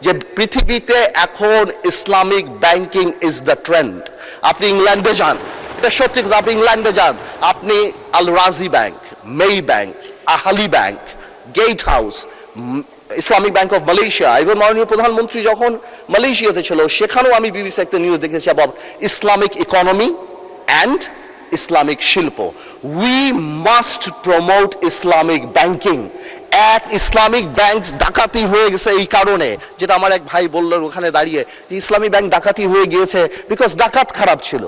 যে পৃথিবীতে এখন Islamic banking is the trend. আপনি ইংল্যান্ডে যান, এটা সত্যি কথা, আপনি ইংল্যান্ডে যান, আপনি Al Rajhi bank, Maybank, Ahli bank, gate house, Islamic bank of Malaysia, এবং মাননীয় প্রধানমন্ত্রী যখন মালয়েশিয়াতে ছিল সেখানেও আমি বিবিসি একটা নিউজ দেখেছি about Islamic economy and Islamic শিল্প। We must promote Islamic banking. এক ইসলামিক ব্যাংক ডাকাতি হয়ে গেছে এই কারণে, যেটা আমার এক ভাই বললেন ওখানে দাঁড়িয়ে, যে ইসলামিক ব্যাংক ডাকাতি হয়ে গিয়েছে বিকজ ডাকাত খারাপ ছিল।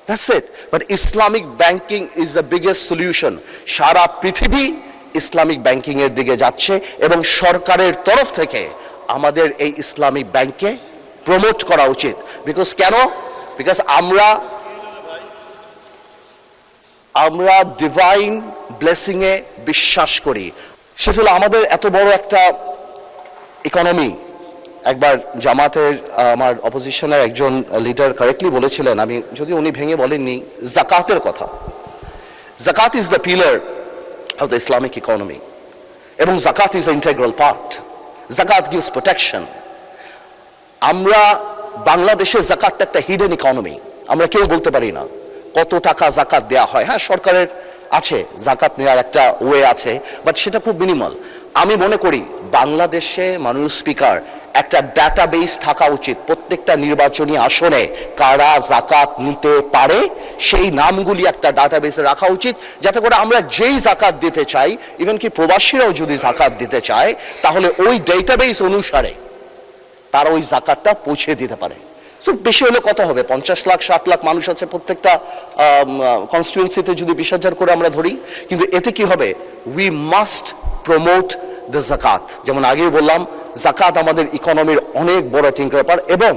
That's it. But Islamic banking is the biggest solution. সারা পৃথিবী ইসলামিক ব্যাংকিং এর দিকে যাচ্ছে এবং সরকারের তরফ থেকে আমাদের এই ইসলামিক ব্যাংককে প্রমোট করা উচিত। বিকজ কেন? বিকজ আমরা ডিভাইন ব্লেসিং এ বিশ্বাস করি। সেটা হলো আমাদের এত বড় একটা ইকোনমি। একবার জামাতের আমার অপোজিশনের একজন লিডার কারেক্টলি বলেছিলেন, আমি যদি উনি ভেঙে বলেননি, জাকাতের কথা। জাকাত is the pillar of the Islamic economy এবং জাকাত ইজ দ্য ইন্টিগ্রাল পার্ট। জাকাত গিভস প্রোটেকশন। আমরা বাংলাদেশে জাকাতটা একটা হিডেন ইকোনমি, আমরা কেউ বলতে পারি না কত টাকা জাকাত দেওয়া হয়। হ্যাঁ, সরকারের আছে জাকাত নেওয়ার একটা ওয়ে আছে, বাট সেটা খুব মিনিমাল। আমি মনে করি বাংলাদেশে মাননীয় স্পিকার একটা ডাটাবেস থাকা উচিত, প্রত্যেকটা নির্বাচনী আসনে কারা জাকাত নিতে পারে সেই নামগুলি একটা ডাটাবেসে রাখা উচিত, যাতে করে আমরা যেই জাকাত দিতে চাই, ইভেন কি প্রবাসীরাও যদি জাকাত দিতে চায়, তাহলে ওই ডেটাবেস অনুসারে তারা ওই জাকাতটা পৌঁছে দিতে পারে। সো বেশি হলে কত হবে? 50 লাখ 60 লাখ মানুষ আছে প্রত্যেকটা কনস্টিটুয়েন্সিতে, যদি 20,000 করে আমরা ধরি। কিন্তু এতে কি হবে? উই মাস্ট প্রমোট দ্য জাকাত। যেমন আগেই বললাম, জাকাত আমাদের ইকোনমির অনেক বড় টিঙ্কার পার, এবং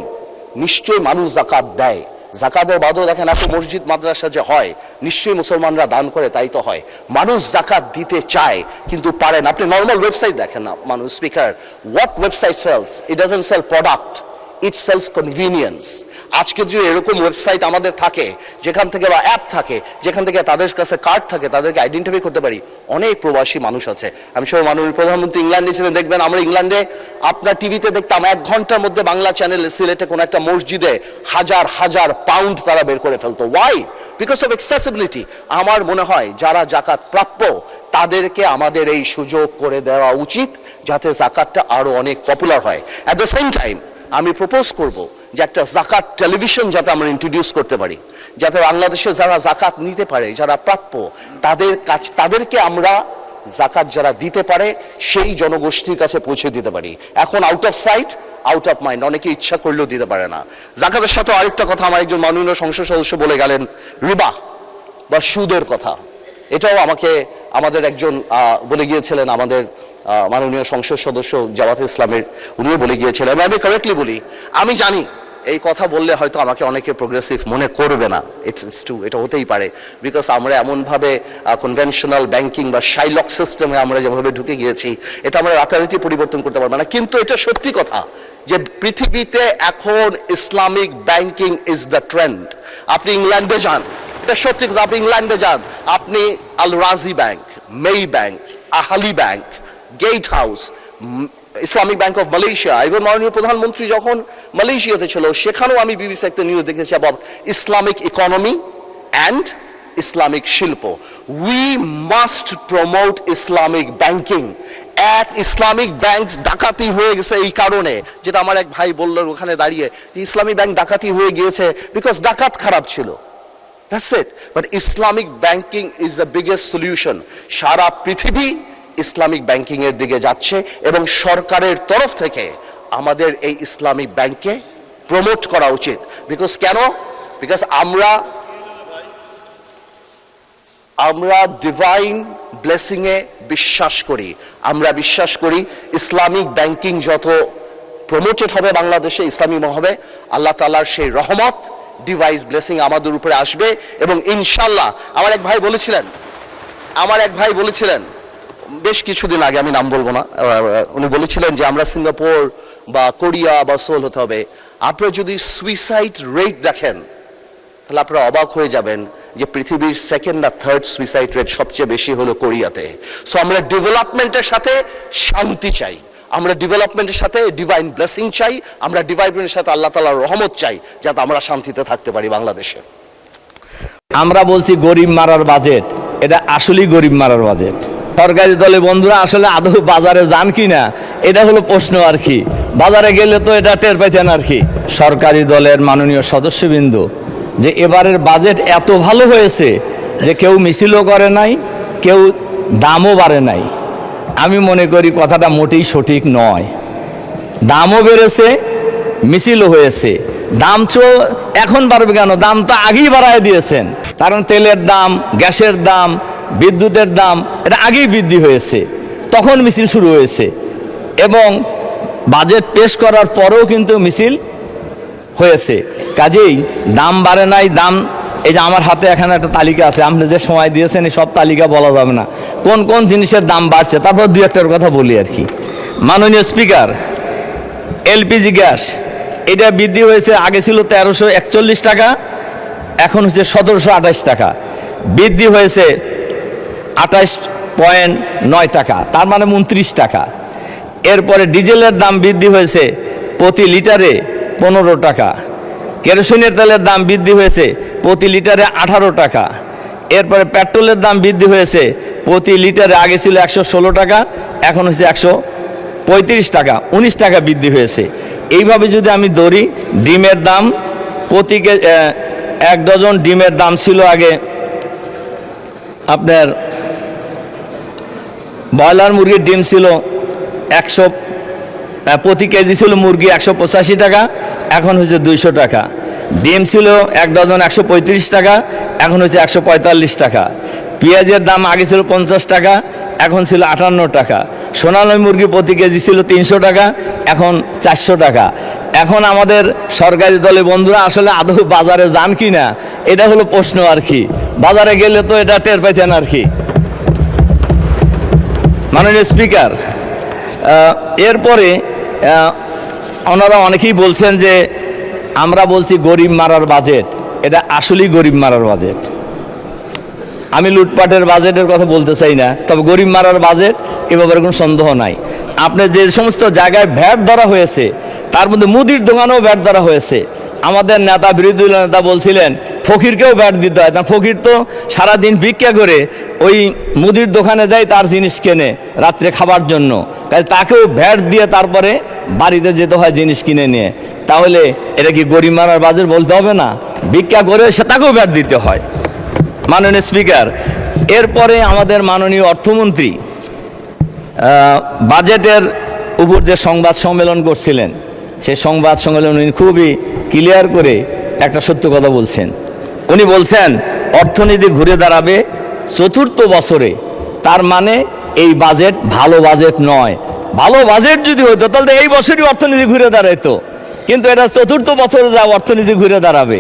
নিশ্চয়ই মানুষ জাকাত দেয়। জাকাতের বাদও দেখেন এত মসজিদ মাদ্রাসা যে হয়, নিশ্চয়ই মুসলমানরা দান করে, তাই তো হয়। মানুষ জাকাত দিতে চায় কিন্তু পারেন। আপনি নর্মাল ওয়েবসাইট দেখেন না মানুষ speaker, what website sells? It doesn't sell product, it sells convenience. আজকে যদি এরকম ওয়েবসাইট আমাদের থাকে, যেখান থেকে বা অ্যাপ থাকে, যেখান থেকে তাদের কাছে কার্ড থাকে, তাদেরকে আইডেন্টিফাই করতে পারি। অনেক প্রবাসী মানুষ আছে। আমি সব মাননীয় প্রধানমন্ত্রী ইংল্যান্ডে ছিলেন, দেখবেন আমরা ইংল্যান্ডে আপনার টিভিতে দেখতাম 1 ঘন্টার মধ্যে বাংলা চ্যানেলে সিলেটে কোনো একটা মসজিদে হাজার হাজার পাউন্ড তারা বের করে ফেলতো। ওয়াই? Because of accessibility. আমার মনে হয় যারা জাকাত প্রাপ্য তাদেরকে আমাদের এই সুযোগ করে দেওয়া উচিত, যাতে জাকাতটা আরো অনেক পপুলার হয়। অ্যাট দ্য সেম টাইম আমি প্রপোজ করব যে একটা জাকাত টেলিভিশন যাতে আমরা ইন্ট্রোডিউস করতে পারি, যাতে বাংলাদেশে যারা জাকাত নিতে পারে, যারা প্রাপ্য, তাদেরকে আমরা জাকাত যারা দিতে পারে সেই জনগোষ্ঠীর কাছে পৌঁছে দিতে পারি। এখন out of sight out of mind, অনেকে ইচ্ছা করলেও দিতে পারে না। জাকাতের সাথে আরেকটা কথা আমার একজন মাননীয় সংসদ সদস্য বলে গেলেন, রিবা বা সুদের কথা। এটাও আমাদের একজন বলে গিয়েছিলেন, আমাদের মাননীয় সংসদ সদস্য জামাতে ইসলামের, উনিও বলে গিয়েছিলেন। আমি কারেক্টলি বলি, আমি জানি এই কথা বললে হয়তো আমাকে অনেকে প্রোগ্রেসিভ মনে করবে না, ইটস ট্রু, এটা হতেই পারে। বিকজ আমরা এমনভাবে কনভেনশনাল ব্যাংকিং বা শাইলক সিস্টেমে আমরা যেভাবে ঢুকে গিয়েছি, এটা আমরা রাতারাতি পরিবর্তন করতে পারবো না। কিন্তু এটা সত্যি কথা যে পৃথিবীতে এখন Islamic banking is the trend. আপনি ইংল্যান্ডে যান, এটা সত্যি কথা, আপনি ইংল্যান্ডে যান, আপনি Al Rajhi bank, Maybank, Ahli bank, gate house, Islamic bank of Malaysia, এবং মাননীয় প্রধানমন্ত্রী যখন মালয়েশিয়াতে ছিল সেখানেও আমি বিবিসি একটা নিউজ দেখেছি about Islamic economy and Islamic শিল্প। We must promote Islamic banking. এক ইসলামিক ব্যাংক ডাকাতি হয়ে গেছে এই কারণে, যেটা আমার এক ভাই বললেন ওখানে দাঁড়িয়ে, যে ইসলামিক ব্যাংক ডাকাতি হয়ে গিয়েছে বিকজ ডাকাত খারাপ ছিল। That's it. But Islamic banking is the biggest solution. সারা পৃথিবী ইসলামিক ব্যাংকিং এর দিকে যাচ্ছে এবং সরকারের তরফ থেকে আমাদের এই ইসলামিক ব্যাংককে প্রমোট করা উচিত। বিকজ কেন? বিকজ আমরা ডিভাইন ব্লেসিং এ বিশ্বাস করি। আমরা বিশ্বাস করি ইসলামিক ব্যাংকিং যত প্রমোটেড হবে বাংলাদেশে, ইসলামী হবে, আল্লাহ তাআলার সেই রহমত, ডিভাইস ব্লেসিং আমাদের উপরে আসবে। এবং ইনশাল্লাহ আমার এক ভাই বলেছিলেন বেশ কিছুদিন আগে, আমি নাম বলবো না, উনি বলেছিলেন যে আমরা সিঙ্গাপুর বা কোরিয়া বা সোল হতে হবে। আপনারা যদি সুইসাইড রেট দেখেন তাহলে আপনারা অবাক হয়ে যাবেন যে পৃথিবীর 2nd না 3rd সুইসাইড রেট সবচেয়ে বেশি হলো কোরিয়াতে। সো আমরা ডেভেলপমেন্টের সাথে শান্তি চাই, আমরা ডেভেলপমেন্টের সাথে ডিভাইন ব্লেসিং চাই, আমরা ডেভেলপমেন্টের সাথে আল্লাহ তাআলার রহমত চাই, যাতে আমরা শান্তিতে থাকতে পারি বাংলাদেশে। আমরা বলছি গরিব মারার বাজেট, এটা আসলেই গরিব মারার বাজেট। সরকারি দলে বন্ধুরা আসলে আদৌ বাজারে যান কি না, এটা হলো প্রশ্ন আর কি। বাজারে গেলে তো এটা টের পাইতেন আর কি। সরকারি দলের মাননীয় সদস্যবৃন্দ, যে এবারের বাজেট এত ভালো হয়েছে যে কেউ মিছিলও করে নাই, কেউ দামও বাড়ে নাই। আমি মনে করি কথাটা মোটেই সঠিক নয়। দামও বেড়েছে, মিছিলও হয়েছে। দাম তো এখন বাড়বে কেন, দাম তো আগেই বাড়ায় দিয়েছেন। কারণ তেলের দাম, গ্যাসের দাম, বিদ্যুতের দাম এটা আগেই বৃদ্ধি হয়েছে, তখন মিছিল শুরু হয়েছে। এবং বাজেট পেশ করার পরেও কিন্তু মিছিল হয়েছে। কাজেই দাম বাড়ে নাই। দাম, এই যে আমার হাতে এখানে একটা তালিকা আছে, আপনি যে সময় দিয়েছেন এই সব তালিকা বলা যাবে না কোন কোন জিনিসের দাম বাড়ছে। তারপর দুই একটার কথা বলি আর কি। মাননীয় স্পিকার, এলপিজি গ্যাস এটা বৃদ্ধি হয়েছে। আগে ছিল 1341 টাকা, এখন হচ্ছে 1728 টাকা, বৃদ্ধি হয়েছে 28.9 টাকা, তার মানে 29 টাকা। এরপরে ডিজেলের দাম বৃদ্ধি হয়েছে প্রতি লিটারে 15 টাকা। কেরোসিনের তেলের দাম বৃদ্ধি হয়েছে প্রতি লিটারে 18 টাকা। এরপরে পেট্রোলের দাম বৃদ্ধি হয়েছে প্রতি লিটারে, আগে ছিল 116 টাকা, এখন হচ্ছে 135 টাকা, 19 টাকা বৃদ্ধি হয়েছে। এইভাবে যদি আমি ধরি, ডিমের দাম প্রতি 1 ডজন ডিমের দাম ছিল আগে আপনার, ব্রয়লার মুরগির ডিম ছিল 100, প্রতি কেজি ছিল মুরগি 185 টাকা, এখন হচ্ছে 200 টাকা। ডিম ছিল 1 ডজন 135 টাকা, এখন হচ্ছে 145 টাকা। পেঁয়াজের দাম আগে ছিল 50 টাকা, এখন ছিল 58 টাকা। সোনালী মুরগি প্রতি কেজি ছিল 300 টাকা, এখন 400 টাকা। এখন আমাদের সরকারি দলে বন্ধুরা আসলে আদৌ বাজারে যান কি না, এটা হলো প্রশ্ন আর কি। বাজারে গেলে তো এটা টের পাইতেন আর কি। মাননীয় স্পিকার, এরপরে ওনারা অনেকেই বলছেন যে আমরা বলছি গরিব মারার বাজেট, এটা আসলেই গরিব মারার বাজেট। আমি লুটপাটের বাজেটের কথা বলতে চাই না, তবে গরিব মারার বাজেট এ ব্যাপারে কোনো সন্দেহ নাই। আপনার যে সমস্ত জায়গায় ভ্যাট ধরা হয়েছে, তার মধ্যে মুদির দোকানেও ভ্যাট ধরা হয়েছে। আমাদের নেতা, বিরোধী দলের নেতা বলছিলেন ফকিরকেও ভ্যাট দিতে হয়। তা ফকির তো সারাদিন ভিক্ষা করে ওই মুদির দোকানে যায়, তার জিনিস কেনে রাত্রে খাবার জন্য, কাজে তাকেও ভ্যাট দিয়ে তারপরে বাড়িতে যেতে হয় জিনিস কিনে নিয়ে। তাহলে এটা কি গরিব মারার বাজেট বলতে হবে না? ভিক্ষা করে সে তাকেও ভ্যাট দিতে হয়। মাননীয় স্পিকার, এরপরে আমাদের মাননীয় অর্থমন্ত্রী বাজেটের উপর যে সংবাদ সম্মেলন করছিলেন, সেই সংবাদ সম্মেলন উনি খুবই ক্লিয়ার করে একটা সত্য কথা বলছেন। উনি বলছেন অর্থনীতি ঘুরে দাঁড়াবে 4র্থ বছরে। তার মানে এই বাজেট ভালো বাজেট নয়। ভালো বাজেট যদি হইতো তাহলে এই বছরই অর্থনীতি ঘুরে দাঁড়াইতো, কিন্তু এটা 4র্থ বছরে যা অর্থনীতি ঘুরে দাঁড়াবে।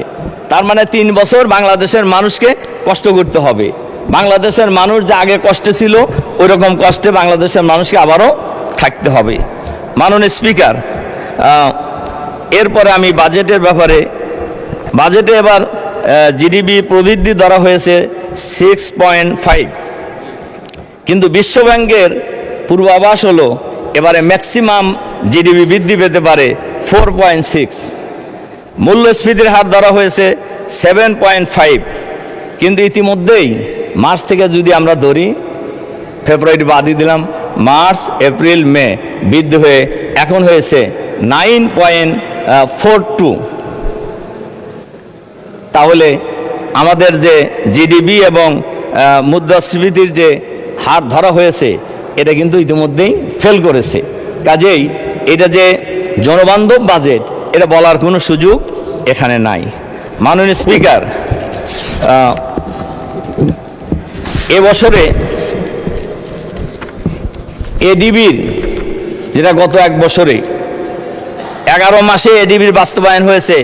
তার মানে 3 বছর বাংলাদেশের মানুষকে কষ্ট করতে হবে। বাংলাদেশের মানুষ যা আগে কষ্টে ছিল, ওই রকম কষ্টে বাংলাদেশের মানুষকে আবারও থাকতে হবে। মাননীয় স্পিকার, এরপরে আমি বাজেটের ব্যাপারে, বাজেটে এবার জিডিপি প্রবৃদ্ধি ধরা হয়েছে 6.5, কিন্তু বিশ্বব্যাংকের পূর্বাভাস হলো এবারে ম্যাক্সিমাম জিডিপি বৃদ্ধি পেতে পারে 4.6। মূল্যস্ফীতির হার ধরা হয়েছে 7.5, কিন্তু ইতিমধ্যেই মার্চ থেকে যদি আমরা ধরি, ফেব্রুয়ারি বাদই দিলাম, মার্চ, এপ্রিল, মে বৃদ্ধি হয়ে এখন হয়েছে 9.42। তাহলে আমাদের যে জিডিপি এবং মুদ্রাস্ফীতির যে হার ধরা হয়েছে, এটা কিন্তু ইতিমধ্যেই ফেল করেছে। কাজেই এটা যে জনবান্ধব বাজেট, এটা বলার কোনো সুযোগ এখানে নাই। মাননীয় স্পিকার, এবছরে এডিবির, যেটা গত 1 বছরে 11 মাসে এডিবির বাস্তবায়ন হয়েছে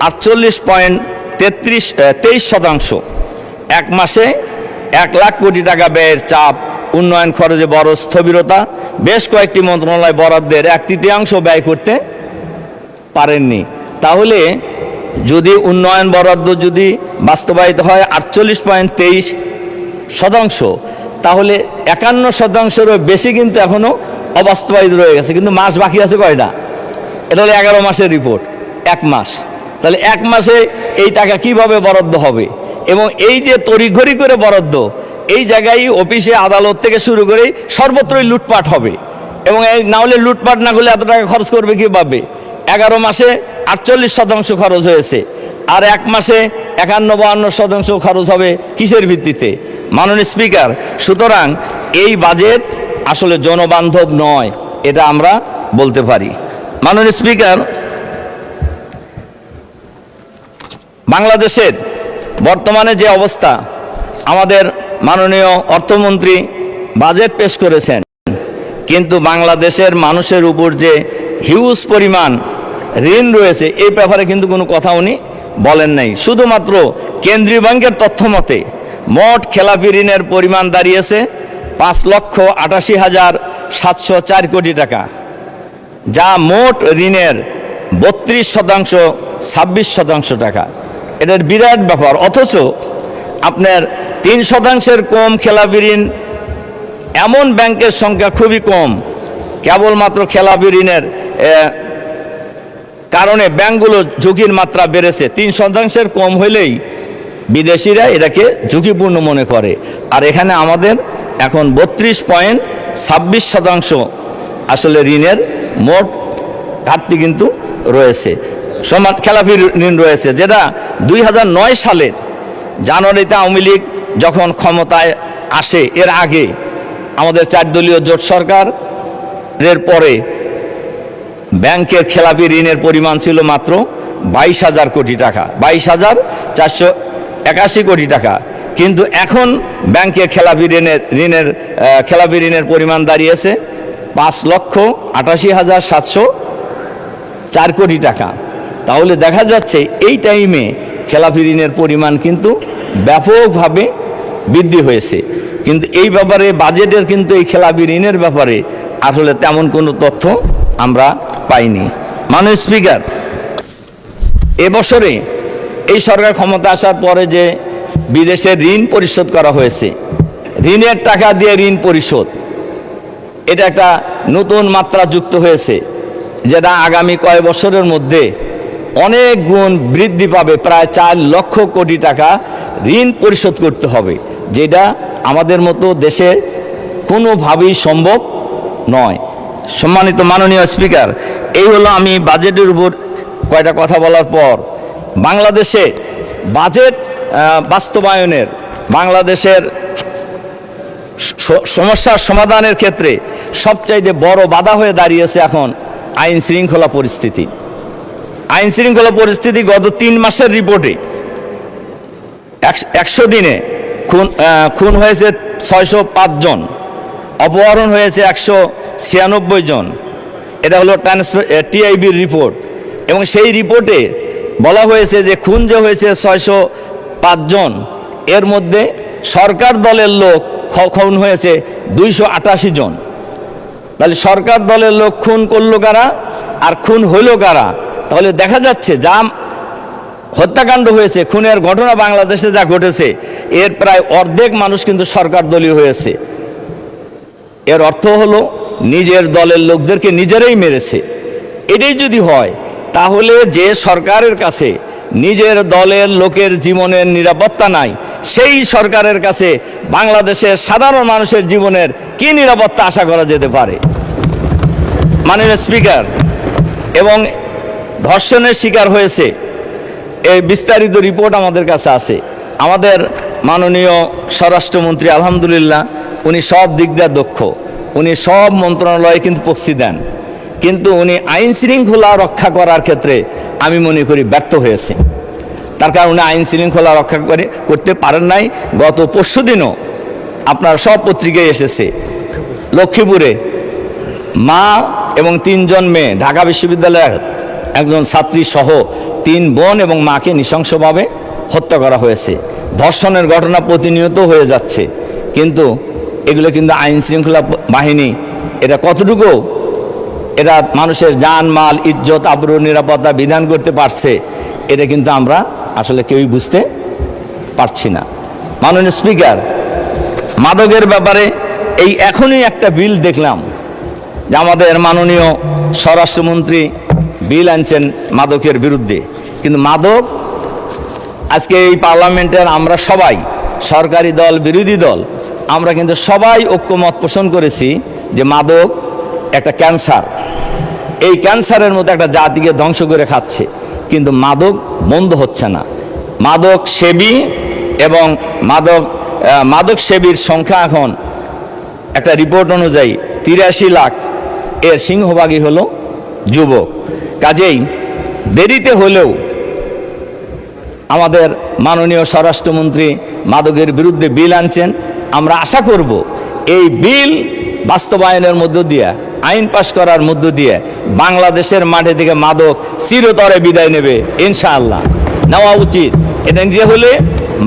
48.23%। 1 মাসে 1 লাখ কোটি টাকা ব্যয়ের চাপ, উন্নয়ন খরচে বড় স্থবিরতা, বেশ কয়েকটি মন্ত্রণালয় বরাদ্দের 1/3 ব্যয় করতে পারেননি। তাহলে যদি উন্নয়ন বরাদ্দ যদি বাস্তবায়িত হয় 48.23%, তাহলে 51%-এরও বেশি কিন্তু এখনও অবাস্তবায়িত রয়ে গেছে, কিন্তু মাস বাকি আছে কয়টা? এটা হলো 11 মাসের রিপোর্ট, 1 মাস। তাহলে 1 মাসে এই টাকা কিভাবে বরাদ্দ হবে? এবং এই যে তড়িঘড়ি করে বরাদ্দ, এই জায়গায় অফিসে আদালত থেকে শুরু করে সর্বত্রই লুটপাট হবে। এবং এই না হলে লুটপাট না করলে এত টাকা খরচ করবে কীভাবে? 11 মাসে 48% খরচ হয়েছে, আর 1 মাসে 51-52% খরচ হবে কিসের ভিত্তিতে? মাননীয় স্পিকার, সুতরাং এই বাজেট আসলে জনবান্ধব নয়, এটা আমরা বলতে পারি। মাননীয় স্পিকার, বাংলাদেশের বর্তমানে যে অবস্থা, আমাদের মাননীয় অর্থমন্ত্রী বাজেট পেশ করেছেন, কিন্তু বাংলাদেশের মানুষের উপর যে হিউজ পরিমাণ ঋণ রয়েছে এই ব্যাপারে কিন্তু কোনো কথা উনি বলেন নাই। শুধুমাত্র কেন্দ্রীয় ব্যাংকের তথ্য মতে মোট খেলাপি ঋণের পরিমাণ দাঁড়িয়েছে 5,88,704 কোটি টাকা, যা মোট ঋণের 32%, 26% টাকা। এটার বিরাট ব্যাপার। অথচ আপনার 3% কম খেলাপি ঋণ এমন ব্যাংকের সংখ্যা খুবই কম। কেবলমাত্র খেলাপি ঋণের কারণে ব্যাংকগুলো ঝুঁকির মাত্রা বেড়েছে। 3% কম হলেই বিদেশিরা এটাকে ঝুঁকিপূর্ণ মনে করে, আর এখানে আমাদের এখন 32.26% আসলে ঋণের মোট ঘাটতি কিন্তু রয়েছে, সমান খেলাপি ঋণ রয়েছে, যেটা 2009 সালের জানুয়ারিতে আওয়ামী লীগ যখন ক্ষমতায় আসে, এর আগে আমাদের 4 দলীয় জোট সরকারের পরে ব্যাংকের খেলাপি ঋণের পরিমাণ ছিল মাত্র 22,000 কোটি টাকা, 22,481 কোটি টাকা। কিন্তু এখন ব্যাংকের খেলাপি ঋণের পরিমাণ দাঁড়িয়েছে 5,88,704 কোটি টাকা। তাহলে দেখা যাচ্ছে এই টাইমে খেলাপি ঋণের পরিমাণ কিন্তু ব্যাপকভাবে বৃদ্ধি হয়েছে। কিন্তু এই ব্যাপারে বাজেটের কিন্তু এই খেলাপি ঋণের ব্যাপারে আসলে তেমন কোনো তথ্য আমরা পাইনি। মাননীয় স্পিকার, এবছরে এই সরকার ক্ষমতা আসার পরে যে বিদেশে ঋণ পরিশোধ করা হয়েছে, ঋণের টাকা দিয়ে ঋণ পরিশোধ, এটা একটা নতুন মাত্রা যুক্ত হয়েছে, যেটা আগামী কয়েক বছরের মধ্যে অনেক গুণ বৃদ্ধি পাবে। প্রায় 4 লক্ষ কোটি টাকা ঋণ পরিশোধ করতে হবে, যেটা আমাদের মতো দেশে কোনোভাবেই সম্ভব নয়। সম্মানিত মাননীয় স্পিকার, এই হলো আমি বাজেটের উপর কয়টা কথা বলার পর বাংলাদেশে বাজেট বাস্তবায়নের, বাংলাদেশের সমস্যার সমাধানের ক্ষেত্রে সবচাইতে বড় বাধা হয়ে দাঁড়িয়েছে এখন আইন শৃঙ্খলা পরিস্থিতি। আইন শৃঙ্খলা পরিস্থিতি গত 3 মাসের রিপোর্টে 100 দিনে খুন হয়েছে 605 জন, অপহরণ হয়েছে 196 জন। এটা হলো টিআইবির রিপোর্ট, এবং সেই রিপোর্টে বলা হয়েছে যে খুন যে হয়েছে 605 জন, এর মধ্যে সরকার দলের লোক খুন হয়েছে 288 জন। তাহলে সরকার দলের লোক খুন করলো কারা আর খুন হইল কারা? তাহলে দেখা যাচ্ছে যা হত্যাকাণ্ড হয়েছে, খুনের ঘটনা বাংলাদেশে যা ঘটেছে, এর প্রায় অর্ধেক মানুষ কিন্তু সরকার দলীয় হয়েছে। এর অর্থ হলো নিজের দলের লোকদেরকে নিজেরাই মেরেছে। এটাই যদি হয়, তাহলে যে সরকারের কাছে নিজের দলের লোকের জীবনের নিরাপত্তা নাই, সেই সরকারের কাছে বাংলাদেশের সাধারণ মানুষের জীবনের কি নিরাপত্তা আশা করা যেতে পারে? মাননীয় স্পিকার, এবং ধর্ষণের শিকার হয়েছে, এই বিস্তারিত রিপোর্ট আমাদের কাছে আছে। আমাদের মাননীয় স্বরাষ্ট্রমন্ত্রী আলহামদুলিল্লাহ উনি সব দিক দিয়ে দক্ষ, উনি সব মন্ত্রণালয়ে কিন্তু প্রক্সি দেন, কিন্তু উনি আইন শৃঙ্খলা রক্ষা করার ক্ষেত্রে আমি মনে করি ব্যর্থ হয়েছে। তার কারণ উনি আইন শৃঙ্খলা রক্ষা করতে পারেন নাই। গত পরশুদিনও আপনার সব পত্রিকায় এসেছে, লক্ষ্মীপুরে মা এবং 3 জন মেয়ে, ঢাকা বিশ্ববিদ্যালয়ের একজন ছাত্রী সহ 3 বোন এবং মাকে নৃশংসভাবে হত্যা করা হয়েছে। ধর্ষণের ঘটনা প্রতিনিয়ত হয়ে যাচ্ছে, কিন্তু এগুলো কিন্তু আইন শৃঙ্খলা বাহিনী এটা কতটুকু এরা মানুষের জান মাল ইজ্জত আবরু নিরাপত্তা বিধান করতে পারছে, এটা কিন্তু আমরা আসলে কেউই বুঝতে পারছি না। মাননীয় স্পিকার, মাদকের ব্যাপারে এই এখনই একটা বিল দেখলাম, যে আমাদের মাননীয় স্বরাষ্ট্রমন্ত্রী বিল আনছেন মাদকের বিরুদ্ধে, কিন্তু মাদক আজকে এই পার্লামেন্টের আমরা সবাই, সরকারি দল বিরোধী দল, আমরা কিন্তু সবাই ঐক্যমত পোষণ করেছি যে মাদক একটা ক্যান্সার, এই ক্যান্সারের মতো একটা জাতিকে ধ্বংস করে খাচ্ছে, কিন্তু মাদক বন্ধ হচ্ছে না। মাদক সেবী এবং মাদক সেবীর সংখ্যা এখন একটা রিপোর্ট অনুযায়ী 83 লাখ, এর সিংহভাগই হলো যুবক। কাজেই দেরিতে হলেও আমাদের মাননীয় স্বরাষ্ট্রমন্ত্রী মাদকের বিরুদ্ধে বিল আনছেন। আমরা আশা করব এই বিল বাস্তবায়নের মধ্য দিয়ে, আইন পাশ করার মধ্য দিয়ে বাংলাদেশের মাঠে থেকে মাদক চিরতরে বিদায় নেবে ইনশাআল্লাহ, নেওয়া উচিত। এটা নিতে হলে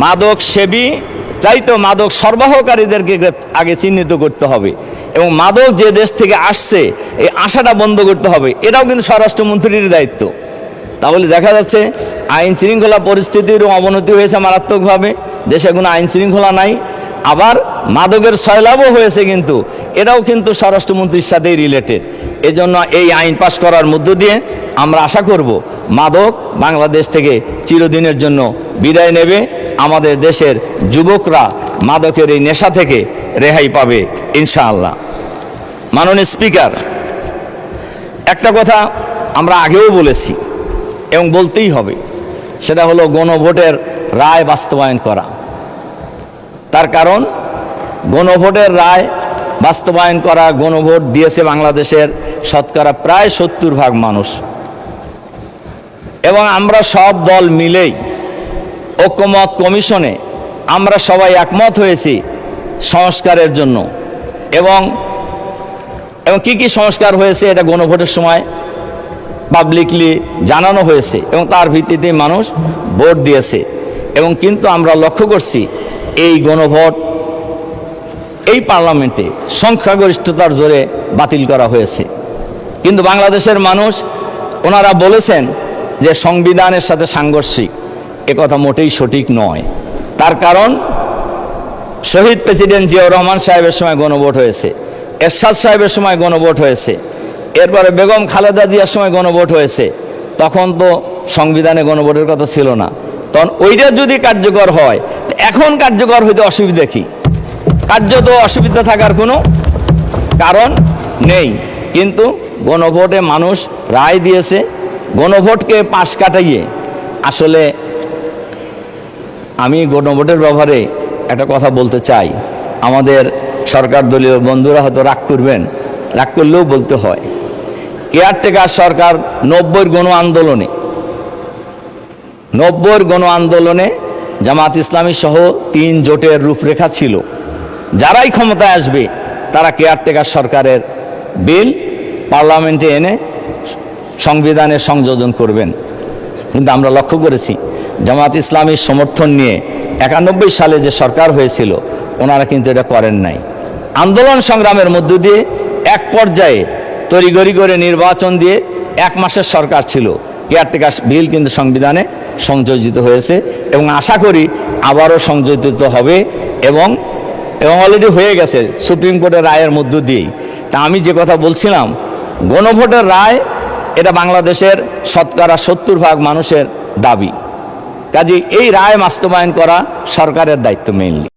মাদক সেবী চাইতো মাদক সরবরাহকারীদেরকে আগে চিহ্নিত করতে হবে, এবং মাদক যে দেশ থেকে আসছে এই আশাটা বন্ধ করতে হবে, এটাও কিন্তু স্বরাষ্ট্রমন্ত্রীর দায়িত্ব। তাহলে দেখা যাচ্ছে আইন শৃঙ্খলা পরিস্থিতির অবনতি হয়েছে মারাত্মকভাবে, দেশে কোনো আইন শৃঙ্খলা নাই, আবার মাদকের সয়লাভও হয়েছে, কিন্তু এটাও কিন্তু স্বরাষ্ট্রমন্ত্রীর সাথেই রিলেটেড। এজন্য এই আইন পাশ করার মধ্য দিয়ে আমরা আশা করব মাদক বাংলাদেশ থেকে চিরদিনের জন্য বিদায় নেবে, আমাদের দেশের যুবকরা মাদকের এই নেশা থেকে রেহাই পাবে ইনশাআল্লাহ। মাননীয় স্পিকার, একটা কথা আমরা আগেও বলেছি এবং বলতেই হবে, সেটা হলো গণভোটের রায় বাস্তবায়ন করা। তার কারণ গণভোটের রায় বাস্তবায়ন করা, গণভোট দিয়েছে বাংলাদেশের শতকরা প্রায় 70% মানুষ, এবং আমরা সব দল মিলেই ঐক্যমত কমিশনে আমরা সবাই একমত হয়েছি সংস্কারের জন্য, এবং কি কি সংস্কার হয়েছে এটা গণভোটের সময় পাবলিকলি জানানো হয়েছে, এবং তার ভিত্তিতে মানুষ ভোট দিয়েছে। এবং কিন্তু আমরা লক্ষ্য করছি এই গণভোট এই পার্লামেন্টে সংখ্যাগরিষ্ঠতার জোরে বাতিল করা হয়েছে, কিন্তু বাংলাদেশের মানুষ ওনারা বলেছেন যে সংবিধানের সাথে সাংঘর্ষিক। একথা মোটেই সঠিক নয়। তার কারণ শহীদ প্রেসিডেন্ট জিয়াউর রহমান সাহেবের সময় গণভোট হয়েছে, এরশাদ সাহেবের সময় গণভোট হয়েছে, এরপরে বেগম খালেদা জিয়ার সময় গণভোট হয়েছে। তখন তো সংবিধানে গণভোটের কথা ছিল না, তখন ওইটা যদি কার্যকর হয়, এখন কার্যকর হইতে অসুবিধা কি? কার্যত অসুবিধা থাকার কোনো কারণ নেই। কিন্তু গণভোটে মানুষ রায় দিয়েছে, গণভোটকে পাশ কাটাইয়ে আসলে আমি গণভোটের ব্যাপারে একটা কথা বলতে চাই। আমাদের সরকার দলীয় বন্ধুরা হয়তো রাগ করবেন, রাগ করলেও বলতে হয়। কেয়ারটেকার সরকার 90-র গণ আন্দোলনে জামাত ইসলামী সহ 3 জোটের রূপরেখা ছিল, যারাই ক্ষমতায় আসবে তারা কেয়ারটেকার সরকারের বিল পার্লামেন্টে এনে সংবিধানে সংযোজন করবেন। কিন্তু আমরা লক্ষ্য করেছি জামাত ইসলামীর সমর্থন নিয়ে 91 সালে যে সরকার হয়েছিল ওনারা কিন্তু এটা করেন নাই। আন্দোলন সংগ্রামের মধ্য দিয়ে এক পর্যায়ে তড়িঘড়ি করে নির্বাচন দিয়ে 1 মাসের সরকার ছিল, কেয়ারটেকার বিল কিন্তু সংবিধানে সংযোজিত হয়েছে, এবং আশা করি আবারও সংযোজিত হবে, এবং অলরেডি হয়ে গেছে সুপ্রিম কোর্টের রায়ের মধ্য দিয়েই। তা আমি যে কথা বলছিলাম, গণভোটের রায় এটা বাংলাদেশের শতকরা 70% মানুষের দাবি। কাজে এই রায় বাস্তবায়ন করা সরকারের দায়িত্ব মেইনলি।